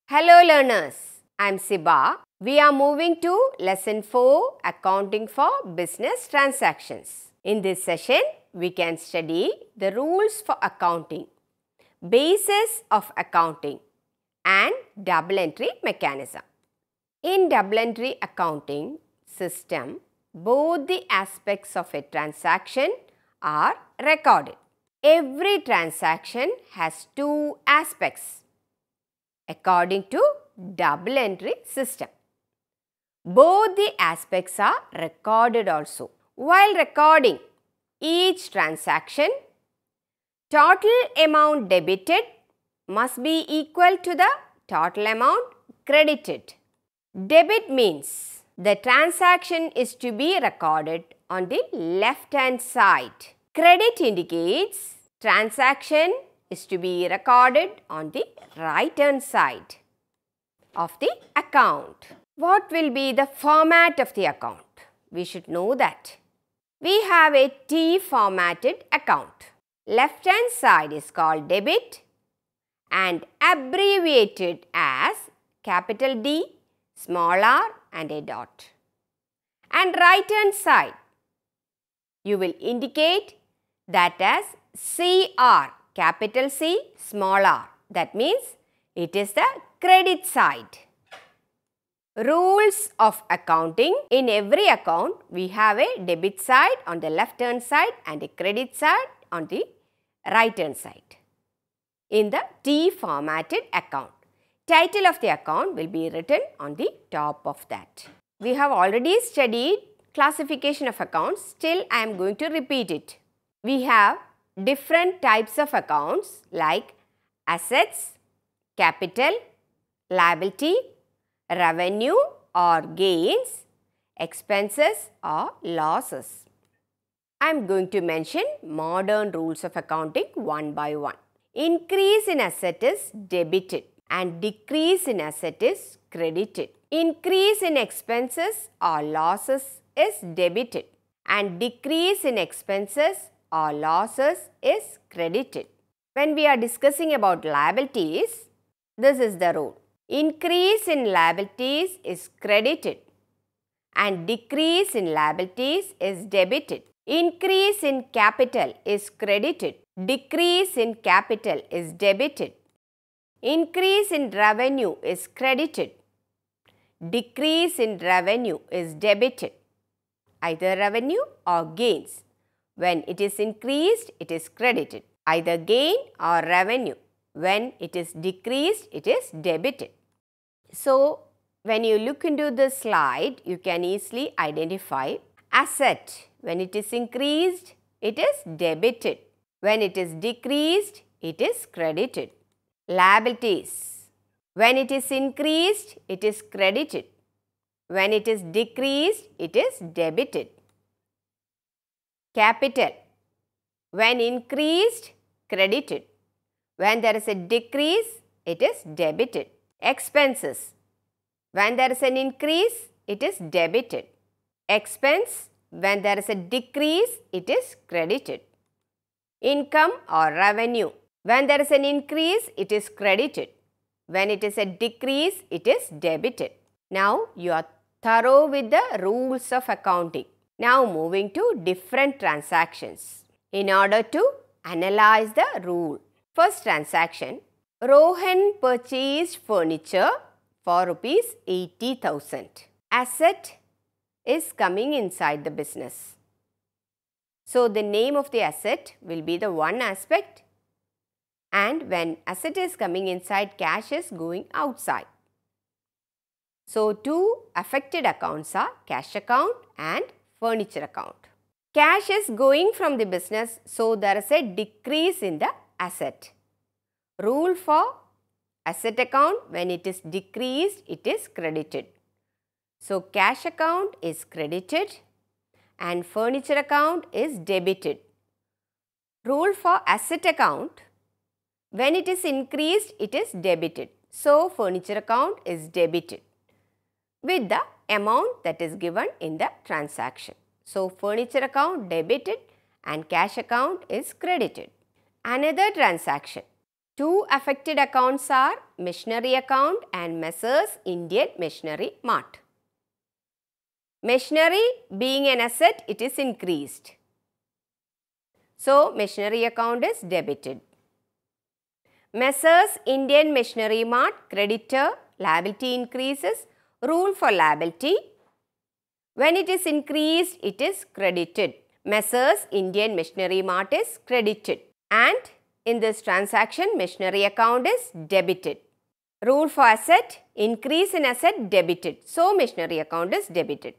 Hello learners, I am Siba. We are moving to lesson 4 Accounting for Business Transactions. In this session, we can study the rules for accounting, basis of accounting and double entry mechanism. In double entry accounting system, both the aspects of a transaction are recorded. Every transaction has two aspects according to double entry system. Both the aspects are recorded also. While recording each transaction, total amount debited must be equal to the total amount credited. Debit means the transaction is to be recorded on the left hand side. Credit indicates transaction is to be recorded on the right hand side of the account. What will be the format of the account? We should know that. We have a T formatted account. Left hand side is called debit and abbreviated as capital D, small r and a dot. And right hand side you will indicate that as CR, capital C, small r. That means it is the credit side. Rules of accounting. In every account, we have a debit side on the left hand side and a credit side on the right hand side. In the T formatted account, title of the account will be written on the top of that. We have already studied classification of accounts. Still, I am going to repeat it. We have different types of accounts like assets, capital, liability, revenue or gains, expenses or losses. I am going to mention modern rules of accounting one by one. Increase in asset is debited and decrease in asset is credited. Increase in expenses or losses is debited and decrease in expenses or losses is credited. When we are discussing about liabilities, this is the rule. Increase in liabilities is credited and decrease in liabilities is debited. Increase in capital is credited. Decrease in capital is debited. Increase in revenue is credited. Decrease in revenue is debited. Either revenue or gains. When it is increased, it is credited. Either gain or revenue. When it is decreased, it is debited. So, when you look into this slide, you can easily identify asset. When it is increased, it is debited. When it is decreased, it is credited. Liabilities. When it is increased, it is credited. When it is decreased, it is debited. Capital. When increased, credited. When there is a decrease, it is debited. Expenses. When there is an increase, it is debited. Expense. When there is a decrease, it is credited. Income or revenue. When there is an increase, it is credited. When it is a decrease, it is debited. Now, you are thorough with the rules of accounting. Now, moving to different transactions. In order to analyze the rule. First transaction, Rohan purchased furniture for rupees 80,000. Asset is coming inside the business. So, the name of the asset will be the one aspect, and when asset is coming inside, cash is going outside. So, two affected accounts are cash account and furniture account. Cash is going from the business, so there is a decrease in the asset. Rule for asset account, when it is decreased, it is credited. So, cash account is credited and furniture account is debited. Rule for asset account, when it is increased, it is debited. So, furniture account is debited with the amount that is given in the transaction. So, furniture account debited and cash account is credited. Another transaction, Two affected accounts are machinery account and Messrs Indian Machinery Mart. Machinery being an asset, it is increased. So, machinery account is debited. Messrs Indian Machinery Mart creditor, liability increases. Rule for liability: when it is increased, it is credited. Messrs Indian Machinery Mart is credited. And in this transaction, machinery account is debited. Rule for asset: increase in asset debited. So, machinery account is debited.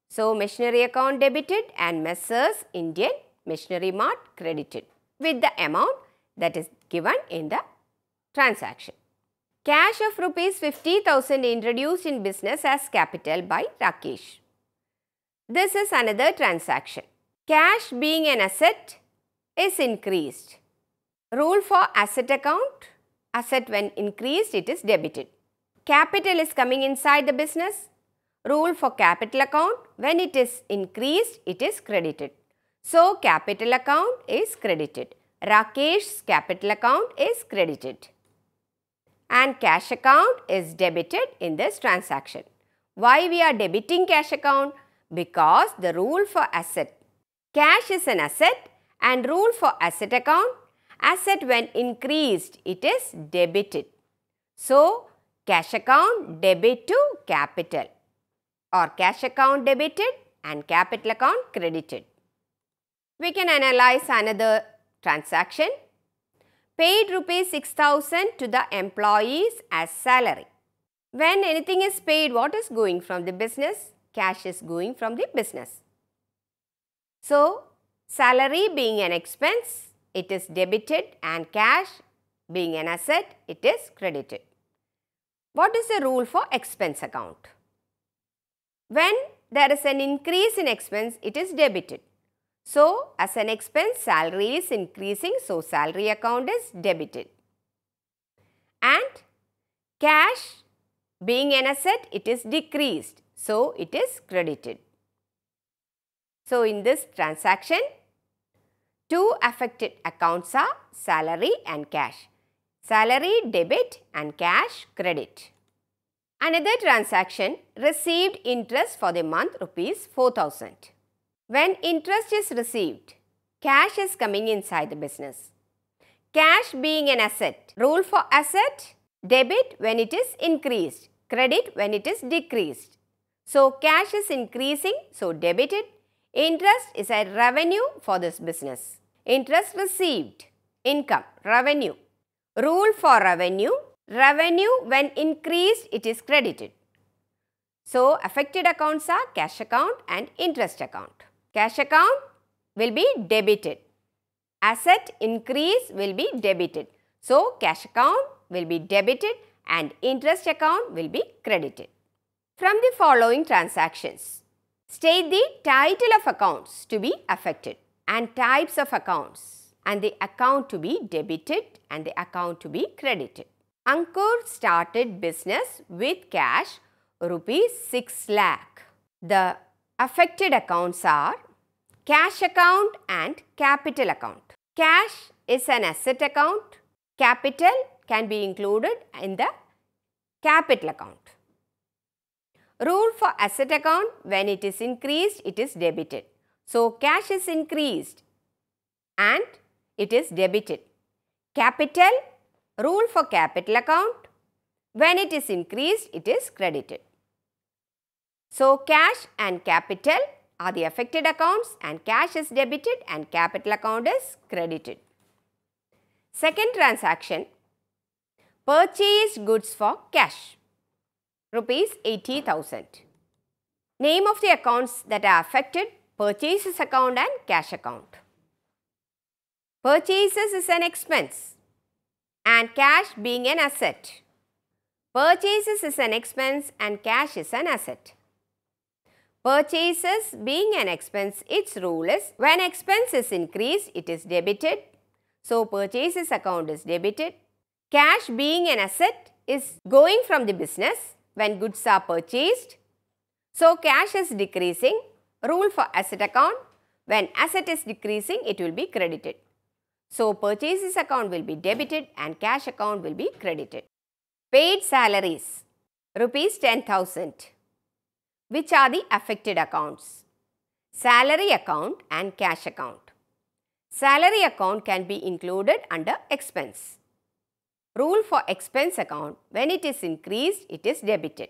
So, machinery account debited and Messrs Indian Machinery Mart credited with the amount that is given in the transaction. Cash of rupees 50,000 introduced in business as capital by Rakesh. This is another transaction. Cash being an asset is increased. Rule for asset account: asset when increased, it is debited. Capital is coming inside the business. Rule for capital account: when it is increased, it is credited. So, capital account is credited. Rakesh's capital account is credited. And cash account is debited in this transaction. Why we are debiting cash account? Because the rule for asset: cash is an asset, and rule for asset account: asset when increased, it is debited. So, cash account debit to capital, or cash account debited and capital account credited. We can analyze another transaction. Paid rupees 6,000 to the employees as salary. When anything is paid, what is going from the business? Cash is going from the business. So, salary being an expense, it is debited, and cash being an asset, it is credited. What is the rule for expense account? When there is an increase in expense, it is debited. So, as an expense, salary is increasing, so salary account is debited. And cash being an asset, it is decreased, so it is credited. So, in this transaction, two affected accounts are salary and cash. Salary debit and cash credit. Another transaction: received interest for the month rupees 4,000. When interest is received, cash is coming inside the business. Cash being an asset. Rule for asset: debit when it is increased, credit when it is decreased. So, cash is increasing, so debited. Interest is a revenue for this business. Interest received, income, revenue. Rule for revenue: revenue when increased, it is credited. So, affected accounts are cash account and interest account. Cash account will be debited. Asset increase will be debited. So, cash account will be debited and interest account will be credited. From the following transactions, state the title of accounts to be affected and types of accounts, and the account to be debited and the account to be credited. Ankur started business with cash rupees 6 lakh. The affected accounts are cash account and capital account. Cash is an asset account. Capital can be included in the capital account. Rule for asset account: when it is increased, it is debited. So, cash is increased and it is debited. Capital: rule for capital account: when it is increased, it is credited. So, cash and capital are the affected accounts, and cash is debited and capital account is credited. Second transaction: purchased goods for cash, rupees 80,000. Name of the accounts that are affected: purchases account and cash account. Purchases is an expense and cash being an asset. Purchases is an expense and cash is an asset. Purchases being an expense, its rule is when expense is increased, it is debited. So, purchases account is debited. Cash being an asset is going from the business when goods are purchased. So, cash is decreasing. Rule for asset account: when asset is decreasing, it will be credited. So purchases account will be debited and cash account will be credited. Paid salaries, rupees 10,000. Which are the affected accounts? Salary account and cash account. Salary account can be included under expense. Rule for expense account, when it is increased, it is debited.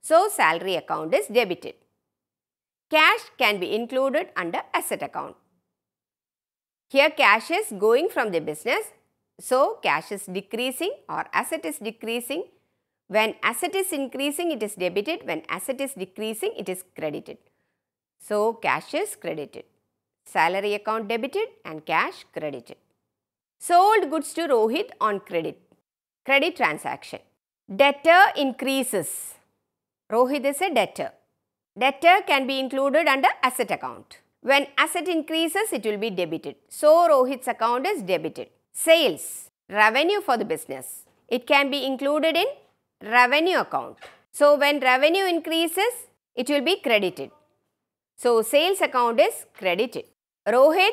So salary account is debited. Cash can be included under asset account. Here cash is going from the business, so cash is decreasing or asset is decreasing. When asset is increasing, it is debited. When asset is decreasing, it is credited. So cash is credited. Salary account debited and cash credited. Sold goods to Rohit on credit. Credit transaction. Debtor increases. Rohit is a debtor. Debtor can be included under asset account. When asset increases, it will be debited. So Rohit's account is debited. Sales. Revenue for the business. It can be included in revenue account. So when revenue increases, it will be credited. So sales account is credited. Rohit,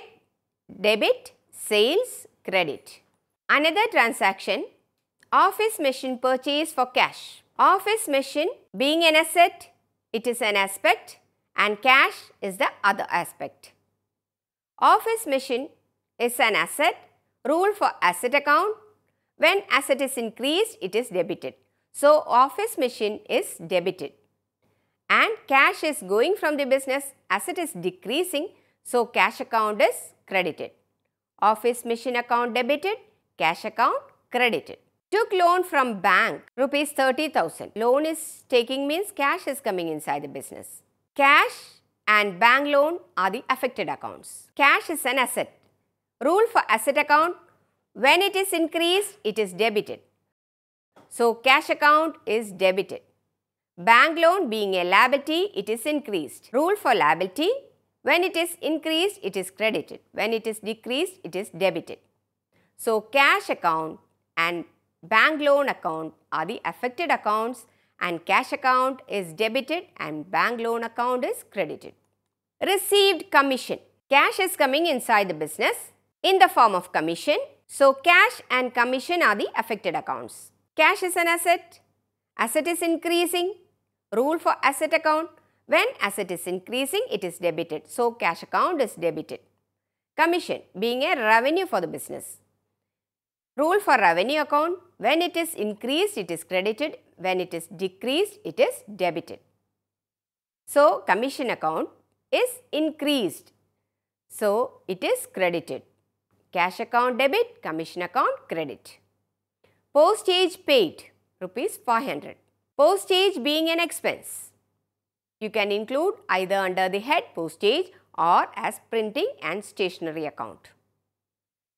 debit, sales, credit. Another transaction, office machine purchase for cash. Office machine being an asset, it is an aspect and cash is the other aspect. Office machine is an asset. Rule for asset account, when asset is increased, it is debited. So office machine is debited. And cash is going from the business, asset is decreasing, so cash account is credited. Office machine account debited, cash account credited. Took loan from bank, rupees 30,000. Loan is taking means cash is coming inside the business. Cash and bank loan are the affected accounts. Cash is an asset. Rule for asset account, when it is increased, it is debited. So cash account is debited. Bank loan being a liability, it is increased. Rule for liability, when it is increased, it is credited. When it is decreased, it is debited. So cash account and bank loan account are the affected accounts and cash account is debited and bank loan account is credited. Received commission. Cash is coming inside the business in the form of commission. So cash and commission are the affected accounts. Cash is an asset. Asset is increasing. Rule for asset account. When asset is increasing, it is debited. So cash account is debited. Commission being a revenue for the business. Rule for revenue account. When it is increased, it is credited. When it is decreased, it is debited. So commission account is increased. So it is credited. Cash account debit, commission account credit. Postage paid, rupees 500. Postage being an expense. You can include either under the head postage or as printing and stationery account.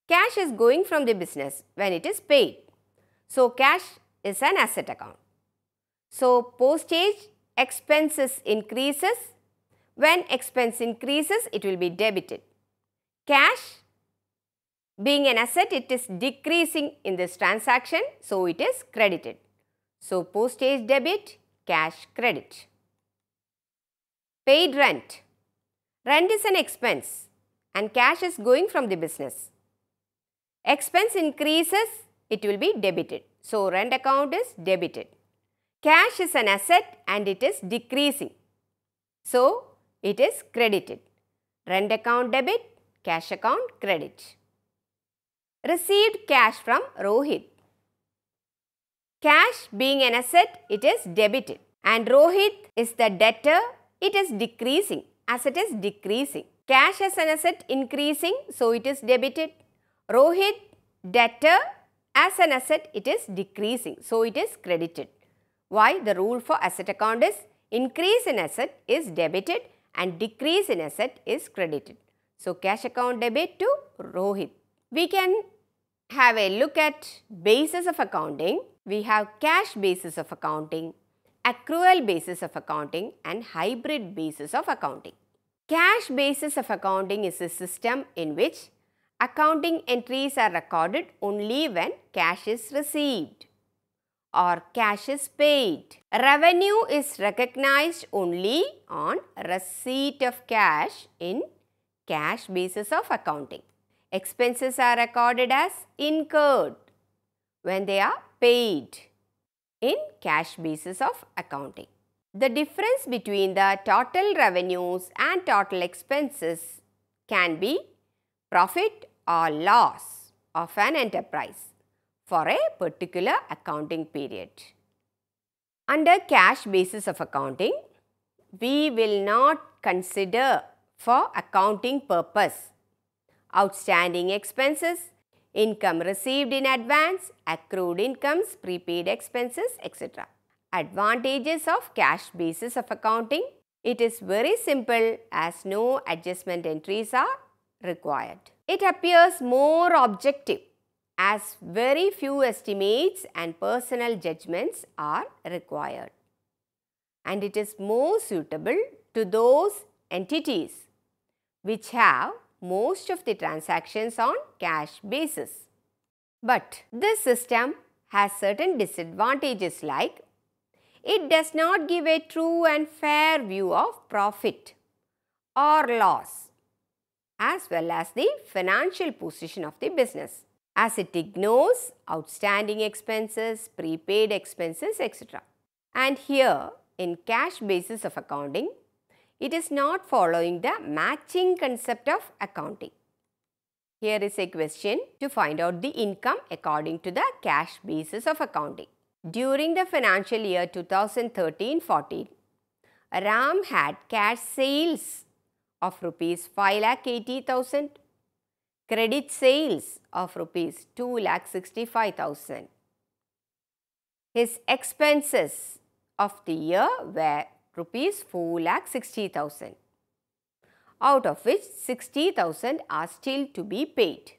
Cash is going from the business when it is paid. So cash is an asset account. So postage expenses increases. When expense increases, it will be debited. Cash being an asset, it is decreasing in this transaction, so it is credited. So postage debit, cash credit. Paid rent. Rent is an expense and cash is going from the business. Expense increases, it will be debited. So rent account is debited. Cash is an asset and it is decreasing. So it is credited. Rent account debit, cash account credit. Received cash from Rohit. Cash being an asset, it is debited. And Rohit is the debtor, it is decreasing. Asset is decreasing. Cash as an asset increasing, so it is debited. Rohit, debtor, as an asset, it is decreasing, so it is credited. Why? The rule for asset account is increase in asset is debited and decrease in asset is credited. So cash account debit to Rohit. We can have a look at basis of accounting. We have cash basis of accounting, accrual basis of accounting and hybrid basis of accounting. Cash basis of accounting is a system in which accounting entries are recorded only when cash is received or cash is paid. Revenue is recognized only on receipt of cash in cash basis of accounting. expenses are recorded as incurred when they are paid in cash basis of accounting. The difference between the total revenues and total expenses can be profit or loss of an enterprise for a particular accounting period. Under cash basis of accounting, we will not consider for accounting purpose outstanding expenses, income received in advance, accrued incomes, prepaid expenses, etc. Advantages of cash basis of accounting. It is very simple as no adjustment entries are required. It appears more objective as very few estimates and personal judgments are required. And it is more suitable to those entities which have most of the transactions on cash basis. But this system has certain disadvantages like it does not give a true and fair view of profit or loss as well as the financial position of the business, as it ignores outstanding expenses, prepaid expenses, etc. And here in cash basis of accounting, it is not following the matching concept of accounting. Here is a question to find out the income according to the cash basis of accounting. During the financial year 2013-14, RAM had cash sales of rupees 5,80,000, credit sales of rupees 2,65,000. His expenses of the year were rupees 4,60,000, out of which 60,000 are still to be paid.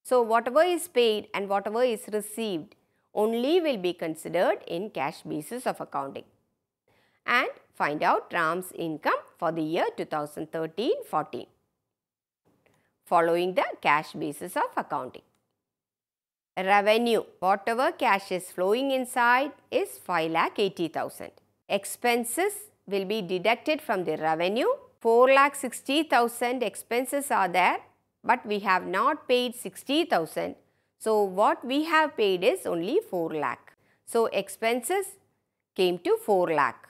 So, whatever is paid and whatever is received only will be considered in cash basis of accounting. And find out RAM's income for the year 2013-14 following the cash basis of accounting. Revenue, whatever cash is flowing inside is 5,80,000. Expenses will be deducted from the revenue. 4,60,000 expenses are there, but we have not paid 60,000. So, what we have paid is only 4 lakh. So, expenses came to 4 lakh.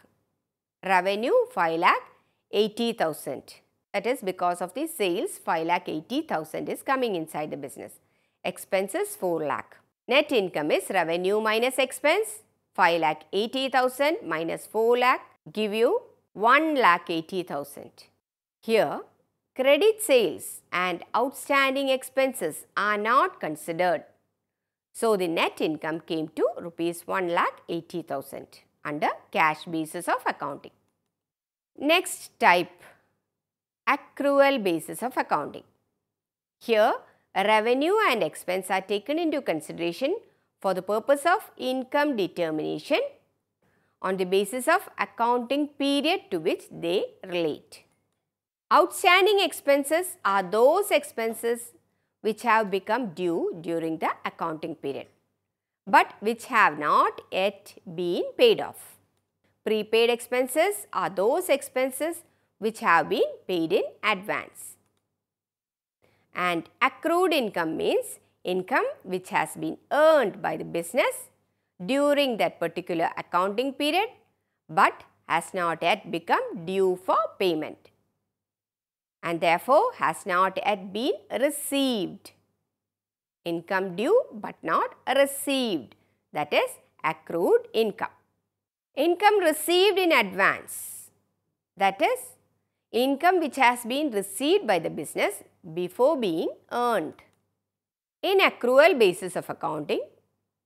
Revenue 5,80,000. That is because of the sales 5,80,000 is coming inside the business. Expenses 4 lakh. Net income is revenue minus expense. 5,80,000 minus 4 lakh give you 1,80,000. Here, credit sales and outstanding expenses are not considered. So, the net income came to rupees 1,80,000 under cash basis of accounting. Next type, accrual basis of accounting. Here, revenue and expense are taken into consideration for the purpose of income determination on the basis of accounting period to which they relate. Outstanding expenses are those expenses which have become due during the accounting period, but which have not yet been paid off. Prepaid expenses are those expenses which have been paid in advance. And accrued income means income which has been earned by the business during that particular accounting period but has not yet become due for payment and therefore has not yet been received. Income due but not received, that is accrued income. Income received in advance, that is income which has been received by the business before being earned. In accrual basis of accounting,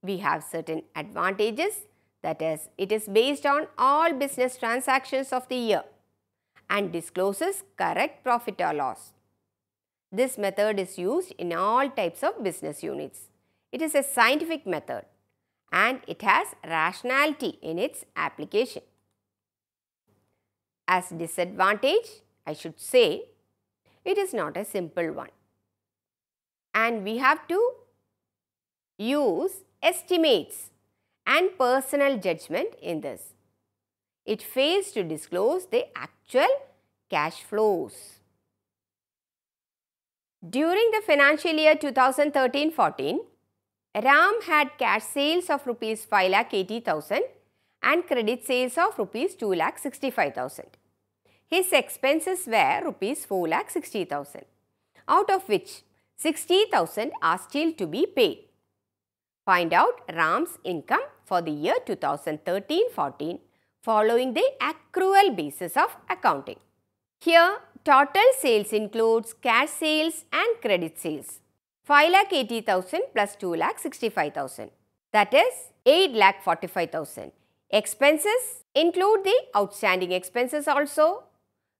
we have certain advantages, that is, it is based on all business transactions of the year and discloses correct profit or loss. This method is used in all types of business units. It is a scientific method and it has rationality in its application. As disadvantage, I should say, it is not a simple one. And we have to use estimates and personal judgment in this. It fails to disclose the actual cash flows. During the financial year 2013-14, Ram had cash sales of rupees 5,80,000 and credit sales of rupees 2,65,000. His expenses were rupees 4,60,000, out of which 60,000 are still to be paid. Find out Ram's income for the year 2013-14 following the accrual basis of accounting. Here, total sales includes cash sales and credit sales. 5,80,000 plus 2,65,000, that is 8,45,000. Expenses include the outstanding expenses also.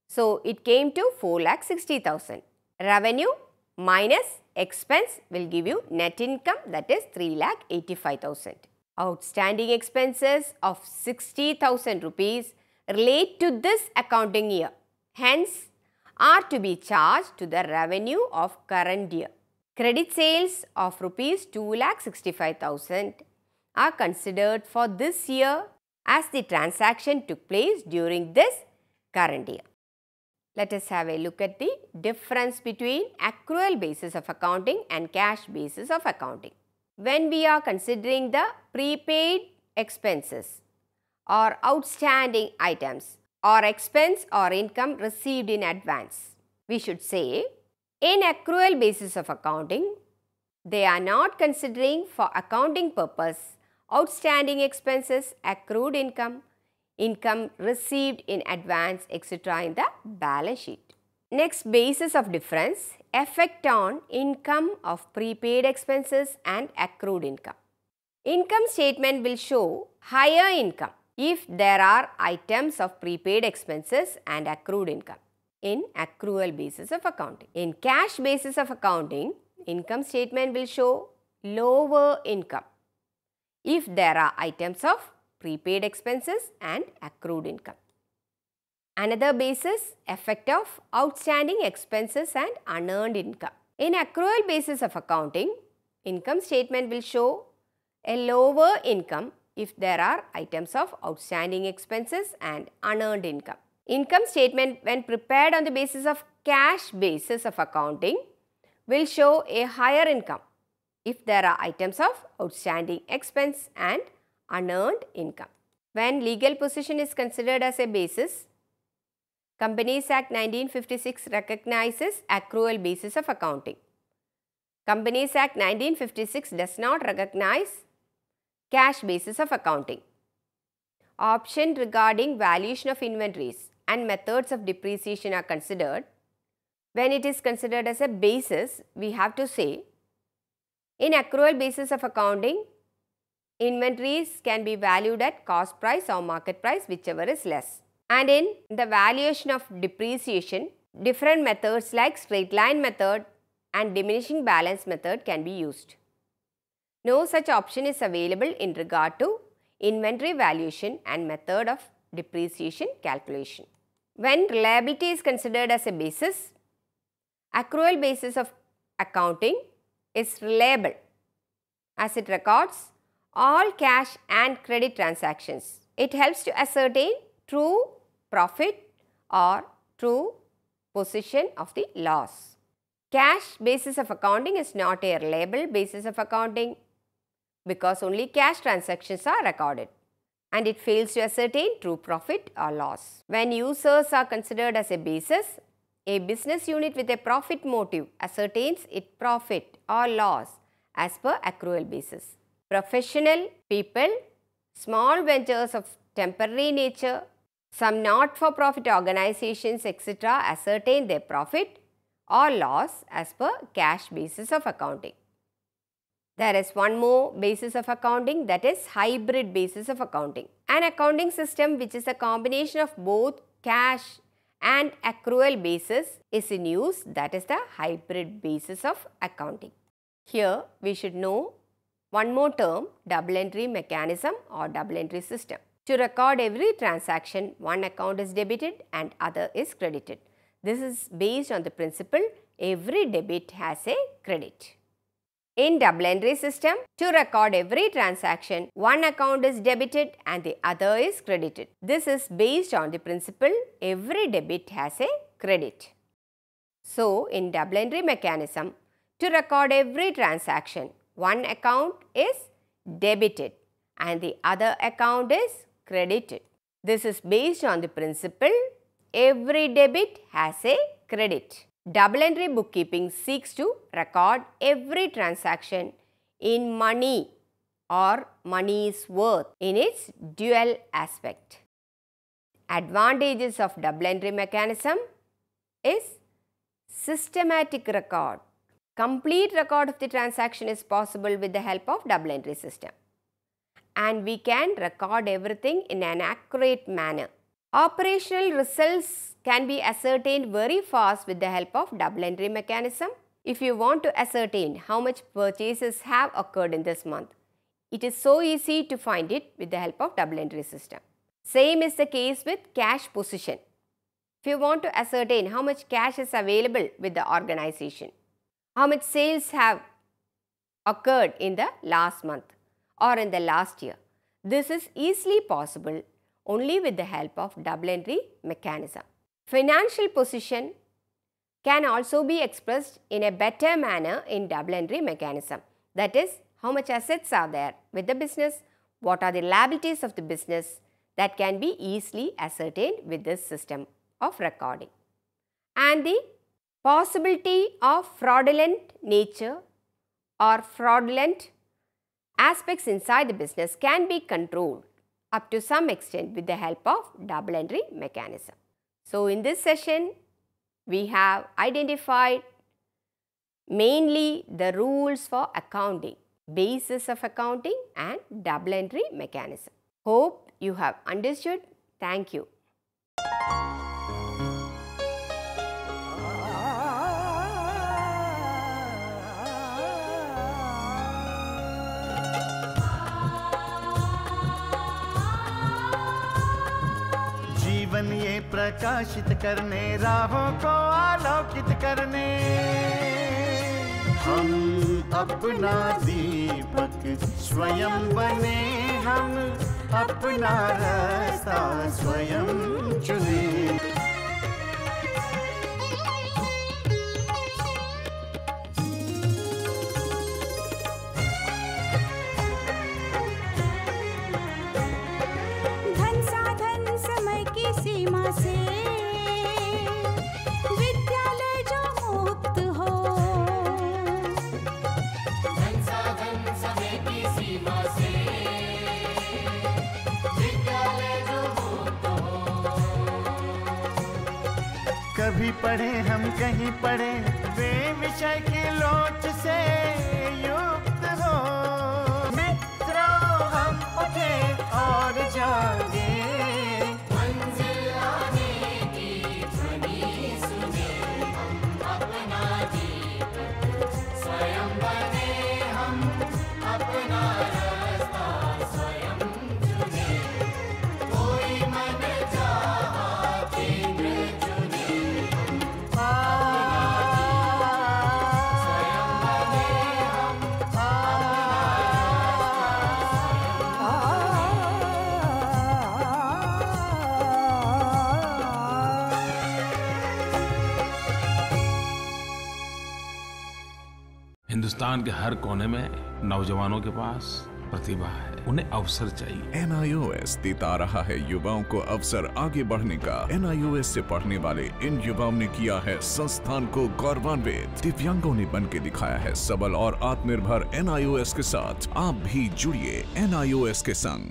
So, it came to 4,60,000. Revenue minus expense will give you net income, that is 3,85,000. Outstanding expenses of 60,000 rupees relate to this accounting year. Hence, are to be charged to the revenue of current year. Credit sales of rupees 2,65,000 are considered for this year as the transaction took place during this current year. Let us have a look at the difference between accrual basis of accounting and cash basis of accounting. When we are considering the prepaid expenses or outstanding items or expense or income received in advance, we should say, in accrual basis of accounting, they are not considering for accounting purpose outstanding expenses, accrued income, income received in advance, etc. in the balance sheet. Next, basis of difference, effect on income of prepaid expenses and accrued income. Income statement will show higher income if there are items of prepaid expenses and accrued income in accrual basis of accounting. In cash basis of accounting, income statement will show lower income if there are items of prepaid expenses and accrued income. Another basis, effect of outstanding expenses and unearned income. In accrual basis of accounting, income statement will show a lower income if there are items of outstanding expenses and unearned income. Income statement when prepared on the basis of cash basis of accounting will show a higher income if there are items of outstanding expense and unearned income. When legal position is considered as a basis, Companies Act 1956 recognizes accrual basis of accounting. Companies Act 1956 does not recognize cash basis of accounting. Option regarding valuation of inventories and methods of depreciation are considered. When it is considered as a basis, we have to say, in accrual basis of accounting, inventories can be valued at cost price or market price, whichever is less. And in the valuation of depreciation, different methods like straight line method and diminishing balance method can be used. No such option is available in regard to inventory valuation and method of depreciation calculation. When reliability is considered as a basis, accrual basis of accounting is reliable as it records all cash and credit transactions. It helps to ascertain true profit or true position of the loss. Cash basis of accounting is not a reliable basis of accounting because only cash transactions are recorded and it fails to ascertain true profit or loss. When users are considered as a basis, a business unit with a profit motive ascertains its profit or loss as per accrual basis. Professional people, small ventures of temporary nature, some not-for-profit organizations, etc. ascertain their profit or loss as per cash basis of accounting. There is one more basis of accounting, that is hybrid basis of accounting. An accounting system which is a combination of both cash and accrual basis is in use, that is the hybrid basis of accounting. Here we should know one more term, double entry mechanism or double entry system. To record every transaction, one account is debited and other is credited. This is based on the principle every debit has a credit. In double entry system, to record every transaction, one account is debited and the other is credited. This is based on the principle every debit has a credit. So, in double entry mechanism, to record every transaction, one account is debited and the other account is credited. This is based on the principle every debit has a credit. Double entry bookkeeping seeks to record every transaction in money or money's worth in its dual aspect. Advantages of double entry mechanism is systematic record. Complete record of the transaction is possible with the help of double entry system. And we can record everything in an accurate manner. Operational results can be ascertained very fast with the help of double entry mechanism. If you want to ascertain how much purchases have occurred in this month, it is so easy to find it with the help of double entry system. Same is the case with cash position. If you want to ascertain how much cash is available with the organization, how much sales have occurred in the last month or in the last year, this is easily possible only with the help of double entry mechanism. Financial position can also be expressed in a better manner in double entry mechanism. That is, how much assets are there with the business, what are the liabilities of the business, that can be easily ascertained with this system of recording. And the possibility of fraudulent nature or fraudulent aspects inside the business can be controlled up to some extent with the help of double entry mechanism. So, in this session, we have identified mainly the rules for accounting, basis of accounting and double entry mechanism. Hope you have understood. Thank you. जीवन ये प्रकाशित करने, राहों को आलोकित करने, हम अपना दीपक स्वयं बने, हम अपना रास्ता स्वयं चुने। धन साधन समय की सीमा से विद्यालय जो मुक्त हो, धन साधन समय की सीमा से विद्यालय जो मुक्त हो। कभी पढ़े हम कहीं पढ़े, वे विषय की लोच से युक्त हो। मित्रों हम उठे और जागे, मंजिल आने की ध्वनि सुने, हम अपना दीपक स्वयं बने, हम अपना रास्ता स्वयं चुने, कोई मन चाहा केंद्र चुने, स्वयं बने, हम हिंदुस्तान के हर कोने में नौजवानों के पास प्रतिभा है, उन्हें अवसर चाहिए। NIOS देता रहा है युवाओं को अवसर आगे बढ़ने का। NIOS से पढ़ने वाले इन युवाओं ने किया है संस्थान को गौरवान्वित। दिव्यांगों ने बन के दिखाया है सबल और आत्मनिर्भर। NIOS के साथ आप भी जुड़िए NIOS के संग।